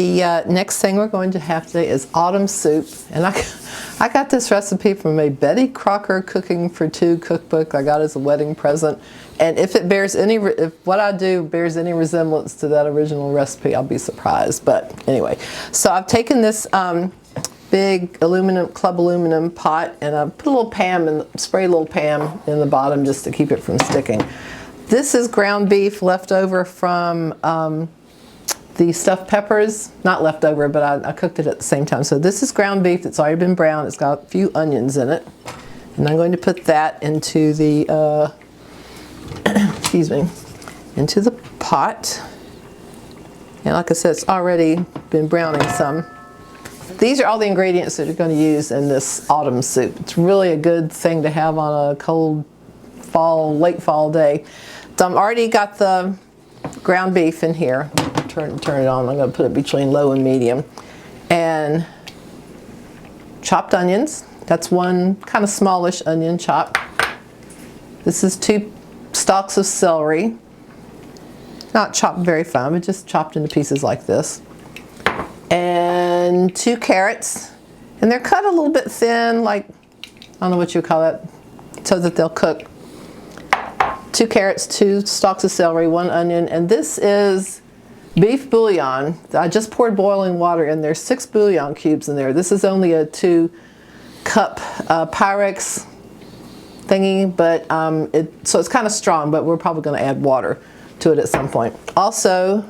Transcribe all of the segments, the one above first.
The next thing we're going to have today is autumn soup, and I got this recipe from a Betty Crocker Cooking for Two cookbook I got as a wedding present, and if what I do bears any resemblance to that original recipe, I'll be surprised. But anyway, so I've taken this big club aluminum pot, and I put a little Pam and spray a little Pam in the bottom just to keep it from sticking. This is ground beef left over from the stuffed peppers, not left over, but I cooked it at the same time. So this is ground beef that's already been browned. It's got a few onions in it. And I'm going to put that into the, excuse me, into the pot. And like I said, it's already been browning some. These are all the ingredients that you're going to use in this autumn soup. It's really a good thing to have on a cold fall, late fall day. So I've already got the ground beef in here. Turn it on. I'm going to put it between low and medium. And chopped onions. That's one kind of smallish onion chop. This is 2 stalks of celery. Not chopped very fine, but just chopped into pieces like this. And 2 carrots. And they're cut a little bit thin, like, I don't know what you call that, so that they'll cook. 2 carrots, 2 stalks of celery, 1 onion, and this is beef bouillon. I just poured boiling water in there, 6 bouillon cubes in there. This is only a 2-cup Pyrex thingy, but so it's kind of strong, but we're probably going to add water to it at some point. Also,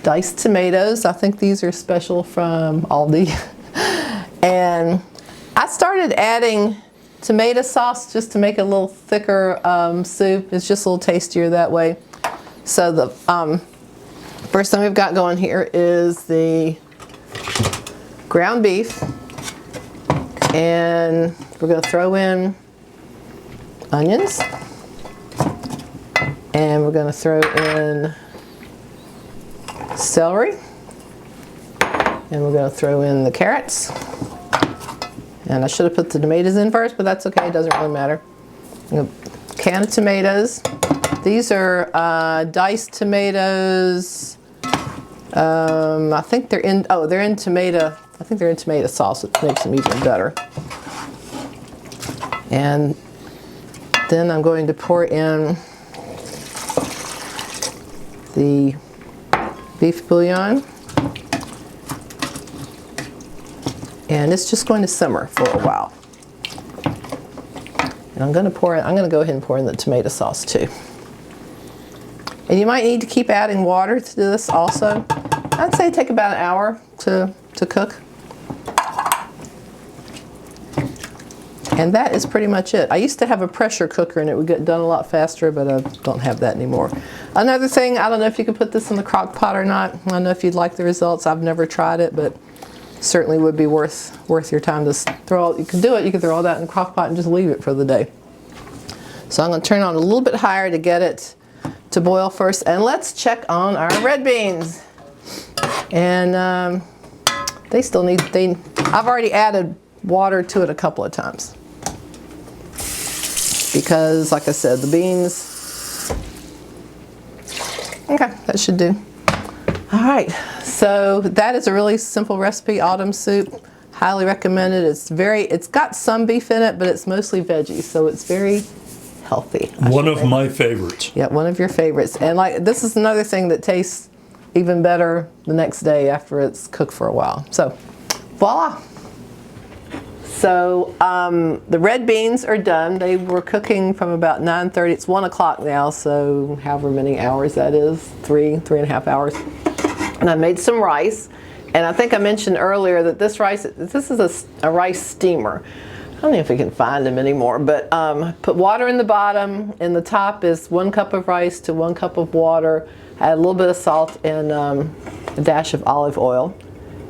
diced tomatoes. I think these are special from Aldi. And I started adding tomato sauce just to make it a little thicker soup. It's just a little tastier that way. So the first thing we've got going here is the ground beef, and we're going to throw in onions, and we're going to throw in celery, and we're going to throw in the carrots. And I should have put the tomatoes in first, but that's okay, it doesn't really matter. A can of tomatoes. These are diced tomatoes. I think they're in tomato, I think they're in tomato sauce, which makes them even better. And then I'm going to pour in the beef bouillon. And it's just going to simmer for a while. And I'm going to go ahead and pour in the tomato sauce too. And you might need to keep adding water to this also. I'd say take about an hour to cook. And that is pretty much it. I used to have a pressure cooker and it would get done a lot faster, but I don't have that anymore. Another thing, I don't know if you can put this in the crock pot or not. I don't know if you'd like the results. I've never tried it, but certainly would be worth your time to throw. You can do it. You can throw all that in the crock pot and just leave it for the day. So I'm going to turn it on a little bit higher to get it to boil first, and let's check on our red beans. And they still need. I've already added water to it a couple of times because, like I said, the beans. Okay, that should do. All right, so that is a really simple recipe, autumn soup. Highly recommended. It's got some beef in it, but it's mostly veggies, so it's very healthy. One of my favorites. Yeah, one of your favorites. And like this is another thing that tastes even better the next day after it's cooked for a while. So, voila. So the red beans are done. They were cooking from about 9:30. It's 1 o'clock now, so however many hours that is, 3.5 hours. And I made some rice, and I think I mentioned earlier that this is a rice steamer. I don't know if we can find them anymore, but put water in the bottom, and the top is 1 cup of rice to 1 cup of water. Add a little bit of salt and a dash of olive oil.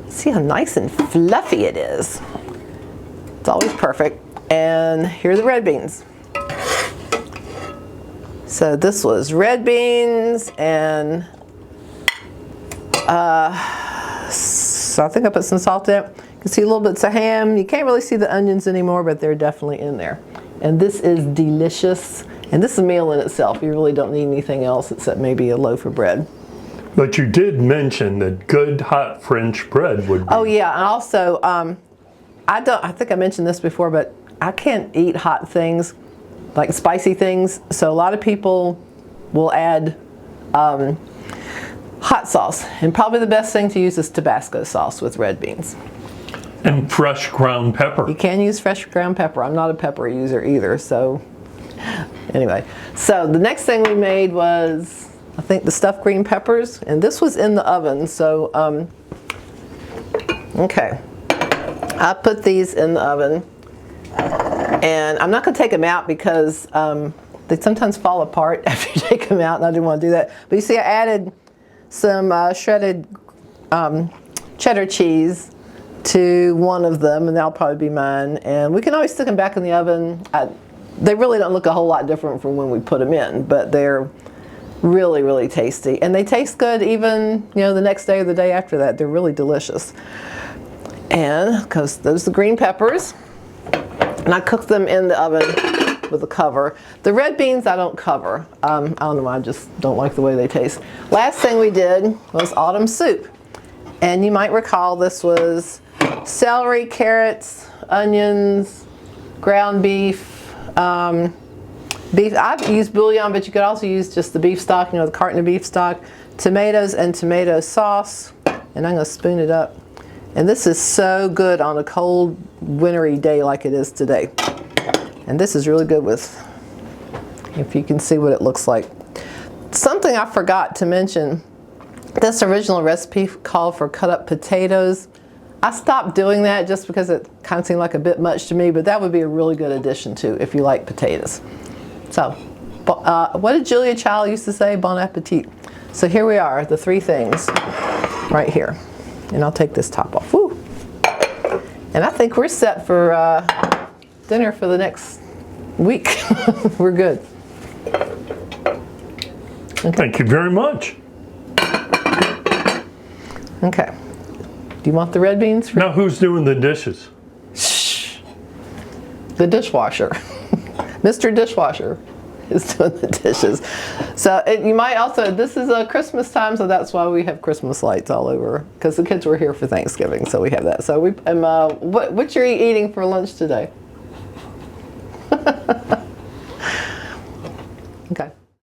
See how nice and fluffy it is. It's always perfect. And here are the red beans. So this was red beans, and so I think I put some salt in it. You can see a little bits of ham. You can't really see the onions anymore, but they're definitely in there. And this is delicious. And this is a meal in itself. You really don't need anything else except maybe a loaf of bread. But you did mention that good hot French bread would be. Oh yeah, and also I think I mentioned this before, but I can't eat hot things, like spicy things. So a lot of people will add hot sauce, and probably the best thing to use is Tabasco sauce with red beans. And fresh ground pepper. You can use fresh ground pepper. I'm not a pepper user either, so anyway. So the next thing we made was, I think, the stuffed green peppers, and this was in the oven. So okay, I put these in the oven, and I'm not going to take them out because they sometimes fall apart after you take them out, and I didn't want to do that. But you see, I added some shredded cheddar cheese to one of them, and that'll probably be mine. And we can always stick them back in the oven. They really don't look a whole lot different from when we put them in, but they're really, really tasty. And they taste good even, the next day or the day after that. They're really delicious. And because those are the green peppers, and I cook them in the oven with a cover. The red beans I don't cover. I don't know why, I just don't like the way they taste. Last thing we did was autumn soup. And you might recall this was celery, carrots, onions, ground beef. Beef. I've used bouillon, but you could also use just the beef stock, the carton of beef stock, tomatoes and tomato sauce. And I'm going to spoon it up. And this is so good on a cold, wintry day like it is today. And this is really good with, if you can see what it looks like. Something I forgot to mention, this original recipe called for cut up potatoes. I stopped doing that just because it kind of seemed like a bit much to me, but that would be a really good addition too if you like potatoes. So, what did Julia Child used to say? Bon appetit. So here we are, the three things right here. And I'll take this top off. Woo. And I think we're set for dinner for the next week. We're good. Okay. Thank you very much. Okay. Do you want the red beans? Now who's doing the dishes? Shh. The dishwasher. Mr. Dishwasher is doing the dishes. So you might also, this is a Christmas time, so that's why we have Christmas lights all over, because the kids were here for Thanksgiving, so we have that. So what you're eating for lunch today? Okay.